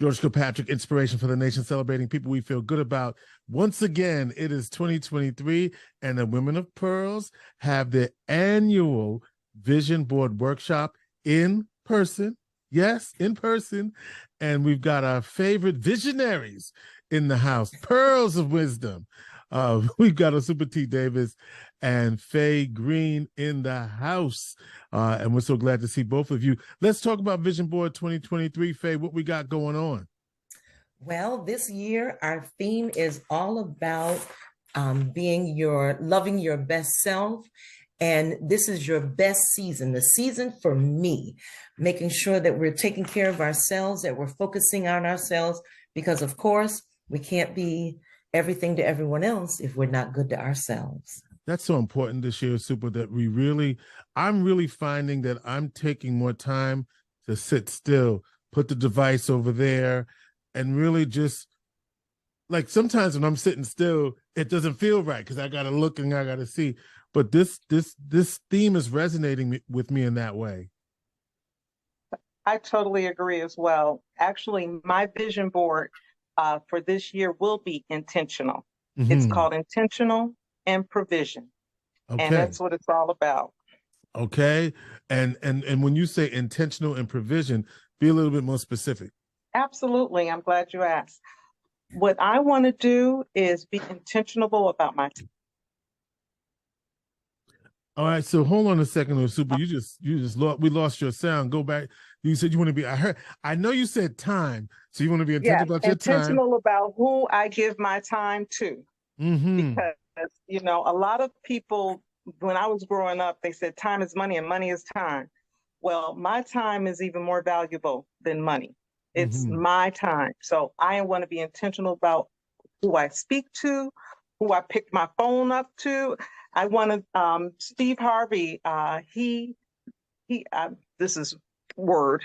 George Kilpatrick, Inspiration for the Nation, celebrating people we feel good about. Once again, it is 2023, and the Women of Pearls have their annual Vision Board Workshop in person. Yes, in person. And we've got our favorite visionaries in the house, Pearls of Wisdom. We've got Osupa T. Davis and Faye Greene in the house. And we're so glad to see both of you. Let's talk about Vision Board 2023. Faye, what we got going on? Well, this year, our theme is all about loving your best self. And this is your best season, the season for me, making sure that we're taking care of ourselves, that we're focusing on ourselves, because of course, we can't be everything to everyone else if we're not good to ourselves. That's so important this year, Super, that I'm really finding that I'm taking more time to sit still, put the device over there, and really just, like, sometimes when I'm sitting still, it doesn't feel right because I got to look and I got to see. But this theme is resonating with me in that way. I totally agree as well. Actually, my vision board for this year will be intentional. Mm-hmm. It's called Intentional and Provision. Okay. And that's what it's all about. Okay. And when you say intentional and provision, be a little bit more specific. Absolutely. I'm glad you asked. What I want to do is be intentional about my time. All right, so hold on a second, Osupa. We lost your sound. Go back. You said you want to be. I know you said time, so you want to be intentional about your time. Intentional about who I give my time to. Mm-hmm. Because a lot of people, when I was growing up, they said time is money and money is time. Well, my time is even more valuable than money. It's my time, so I want to be intentional about who I speak to, who I pick my phone up to. I want to, Steve Harvey, this is word,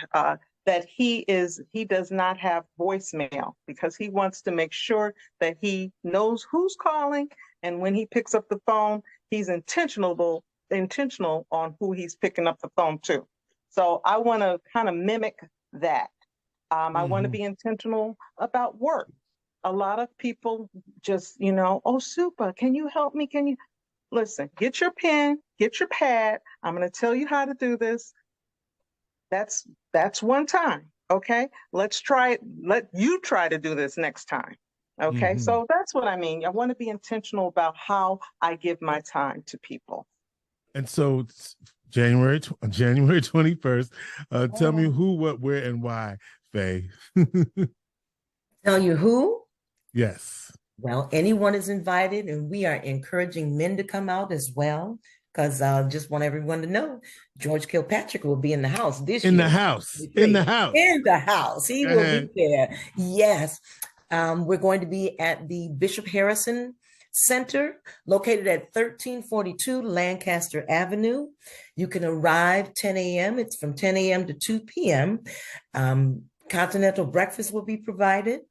that he does not have voicemail because he wants to make sure that he knows who's calling. And when he picks up the phone, he's intentional on who he's picking up the phone to. So I want to kind of mimic that. I want to be intentional about work. A lot of people just, Osupa, can you help me? Can you? Listen, get your pen, get your pad. I'm going to tell you how to do this. That's one time. Okay. Let's try it. Let you try to do this next time. Okay. Mm-hmm. So that's what I mean. I want to be intentional about how I give my time to people. And so it's January 21st. Tell me who, what, where, and why, Faye. Tell you who? Yes. Well, anyone is invited, and we are encouraging men to come out as well, because I just want everyone to know George Kilpatrick will be in the house this year. In the house. In the house. He will be there. Yes. We're going to be at the Bishop Harrison Center, located at 1342 Lancaster Avenue. You can arrive 10 a.m. It's from 10 a.m. to 2 p.m. Continental breakfast will be provided.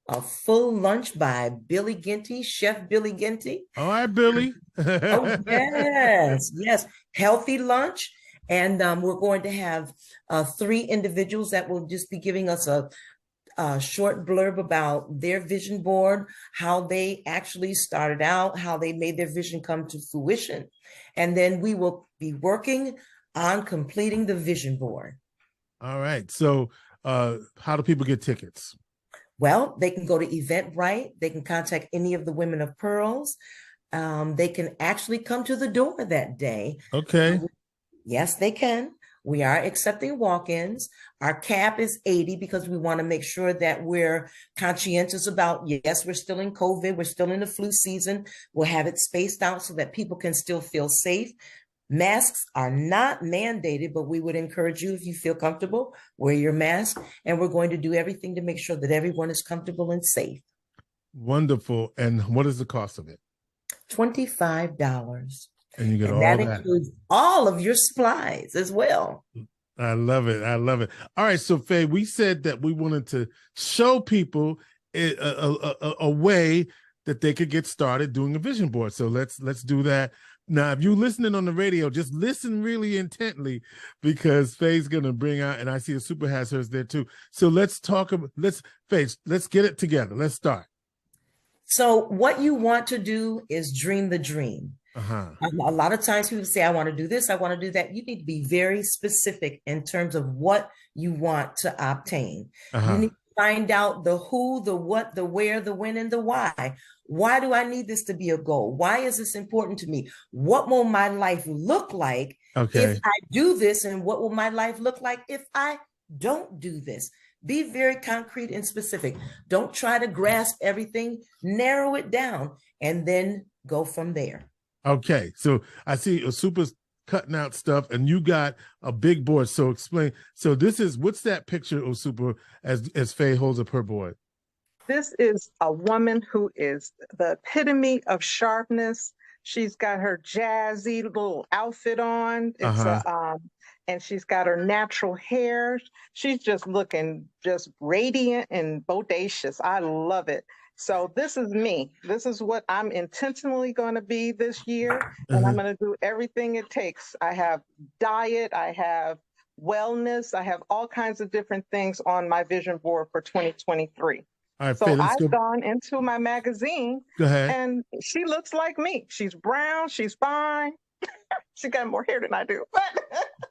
A full lunch by Billy Ginty, Chef Billy Ginty. All right, Billy. Oh, yes. Healthy lunch. And we're going to have 3 individuals that will just be giving us a short blurb about their vision board, how they actually started out, how they made their vision come to fruition. And then we will be working on completing the vision board. All right. So how do people get tickets? Well, they can go to Eventbrite. They can contact any of the Women of Pearls. They can actually come to the door that day. Okay. Yes, they can. We are accepting walk-ins. Our cap is 80 because we want to make sure that we're conscientious about, yes, we're still in COVID. We're still in the flu season. We'll have it spaced out so that people can still feel safe. Masks are not mandated, but we would encourage you, if you feel comfortable, wear your mask. And we're going to do everything to make sure that everyone is comfortable and safe. Wonderful. And what is the cost of it? $25. And you get all that. That includes all of your supplies as well. I love it. All right. So, Faye, we said that we wanted to show people a way that they could get started doing a vision board. So let's do that. Now, if you're listening on the radio, just listen really intently because Faye's going to bring out, and I see Osupa has hers there too. So let's talk about, Faye, let's get it together. Let's start. So what you want to do is dream the dream. Uh-huh. A lot of times people say, I want to do this, I want to do that. You need to be very specific in terms of what you want to obtain. Uh-huh. You need to find out the who, the what, the where, the when, and the why. Why do I need this to be a goal? Why is this important to me? What will my life look like if I do this? And what will my life look like if I don't do this? Be very concrete and specific. Don't try to grasp everything. Narrow it down and then go from there. Okay. So I see Osupa's cutting out stuff and you got a big board. So explain. So this is, what's that picture, Osupa, as Faye holds up her board? This is a woman who is the epitome of sharpness. She's got her jazzy little outfit on. It's and she's got her natural hair. She's just looking just radiant and bodacious. I love it. So this is me. This is what I'm intentionally going to be this year. And I'm going to do everything it takes. I have diet. I have wellness. I have all kinds of different things on my vision board for 2023. All right, so Faye, I've gone into my magazine and she looks like me. She's brown. She's fine. She got more hair than I do.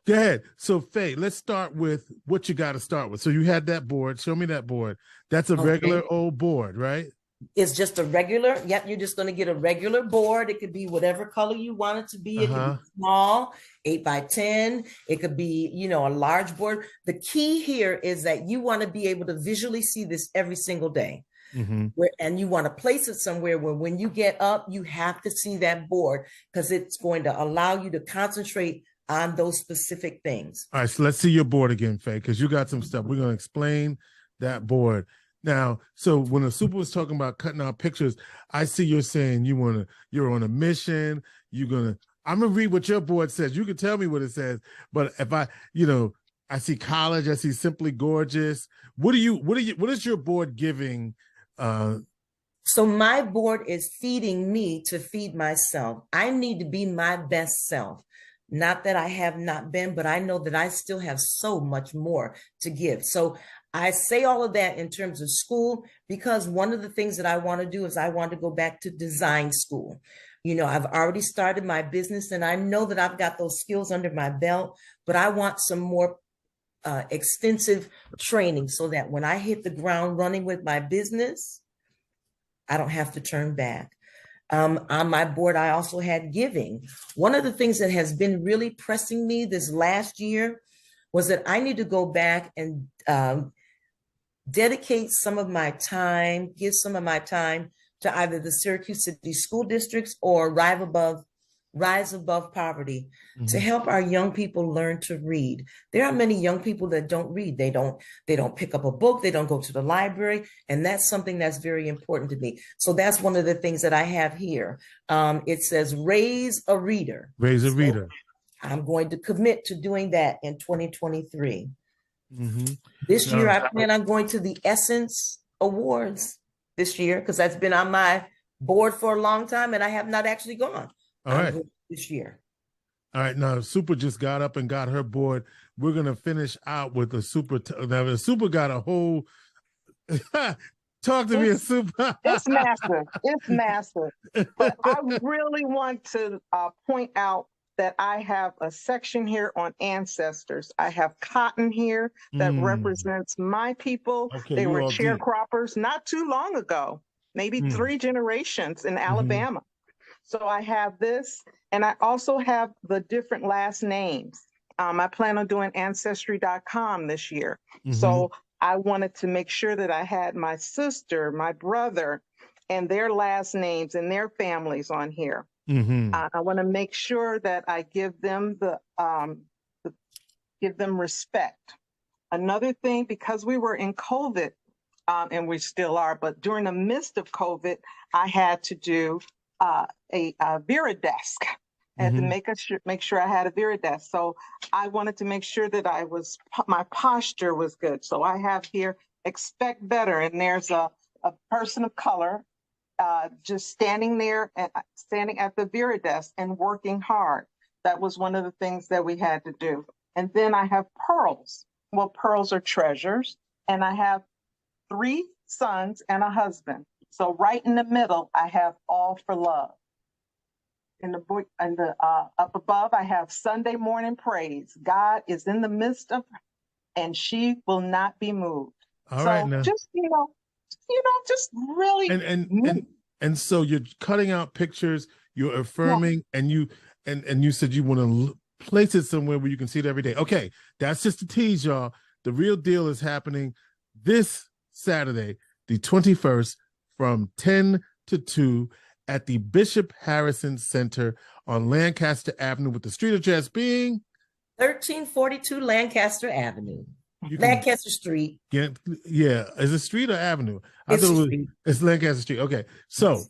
Go ahead. So Faye, let's start with what you got to start with. So you had that board. Show me that board. That's a regular old board, right? It's just a regular. Yep, you're just going to get a regular board. It could be whatever color you want it to be. It could be small, 8x10. It could be, a large board. The key here is that you want to be able to visually see this every single day. And you want to place it somewhere where when you get up, you have to see that board because it's going to allow you to concentrate on those specific things. All right, so let's see your board again, Faye, because you got some stuff. We're going to explain that board. Now, so when Osupa was talking about cutting out pictures, I see you're saying you're on a mission. I'm gonna read what your board says. You can tell me what it says, but if I see college, I see simply gorgeous. What is your board giving? So my board is feeding me to feed myself. I need to be my best self. Not that I have not been, but I know that I still have so much more to give. So I say all of that in terms of school, because one of the things that I want to do is I want to go back to design school. I've already started my business and I know that I've got those skills under my belt, but I want some more extensive training so that when I hit the ground running with my business, I don't have to turn back. On my board, I also had giving. One of the things that has been really pressing me this last year was that I need to go back and dedicate some of my time, give some of my time to either the Syracuse City School Districts or Rise Above Poverty to help our young people learn to read. There are many young people that don't read. They don't pick up a book. They don't go to the library. And that's something that's very important to me. So that's one of the things that I have here. It says, raise a reader. Raise a reader. I'm going to commit to doing that in 2023. This year, I plan on going to the Essence Awards this year because that's been on my board for a long time and I have not actually gone. All right. This year. All right. Now, Osupa just got up and got her board. We're going to finish out with Osupa. Now, Osupa got a whole... Talk to me, Osupa. It's massive. It's massive. But I really want to point out that I have a section here on ancestors. I have cotton here that represents my people. Okay, they were sharecroppers not too long ago, maybe 3 generations in Alabama. So I have this, and I also have the different last names. I plan on doing Ancestry.com this year. So I wanted to make sure that I had my sister, my brother, and their last names and their families on here. I want to make sure that I give them give them respect. Another thing, because we were in COVID, and we still are, but during the midst of COVID, I had to do a Vera desk. I had to make sure I had a Vera desk. So I wanted to make sure that my posture was good. So I have here, expect better. And there's a person of color just standing there and standing at the Vera desk and working hard. That was one of the things that we had to do. And then I have pearls. Well, pearls are treasures. And I have 3 sons and a husband. So right in the middle, I have all for love. In the book, and the up above, I have Sunday morning praise. God is in the midst of, and she will not be moved. All right, now. Just just really. And so you're cutting out pictures. You're affirming, and you said you want to place it somewhere where you can see it every day. Okay, that's just a tease, y'all. The real deal is happening this Saturday, the 21st, from 10 to 2 at the Bishop Harrison Center on Lancaster Avenue, with the street address being 1342 Lancaster Avenue. Lancaster Street. Yeah, is it street or avenue? It's Lancaster Street. Okay, so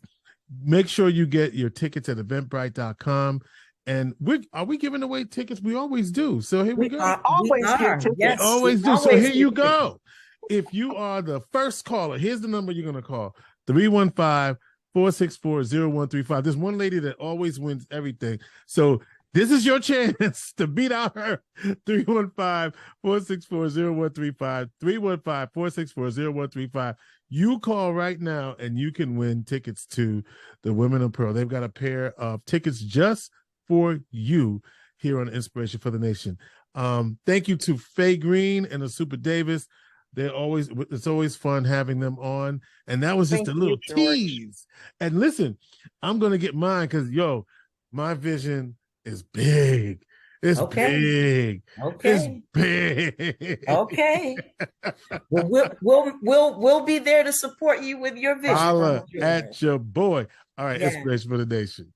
make sure you get your tickets at eventbrite.com. And are we giving away tickets? We always do. So here we go. Always give tickets. Yes, we always do. So here you go. If you are the first caller, here's the number you're going to call: 315-464-0135. There's one lady that always wins everything. So this is your chance to beat out her. 315-464-0135. 315-464-0135. You call right now and you can win tickets to the Women of Pearl. They've got a pair of tickets just for you here on Inspiration for the Nation. Thank you to Faye Greene and Osupa Davis. It's always fun having them on. And that was just a little tease. And listen, I'm going to get mine because, my vision is big. It's big. Okay. It's big. Okay. Well, we'll be there to support you with your vision. Holla at your boy. All right, Inspiration for the Nation.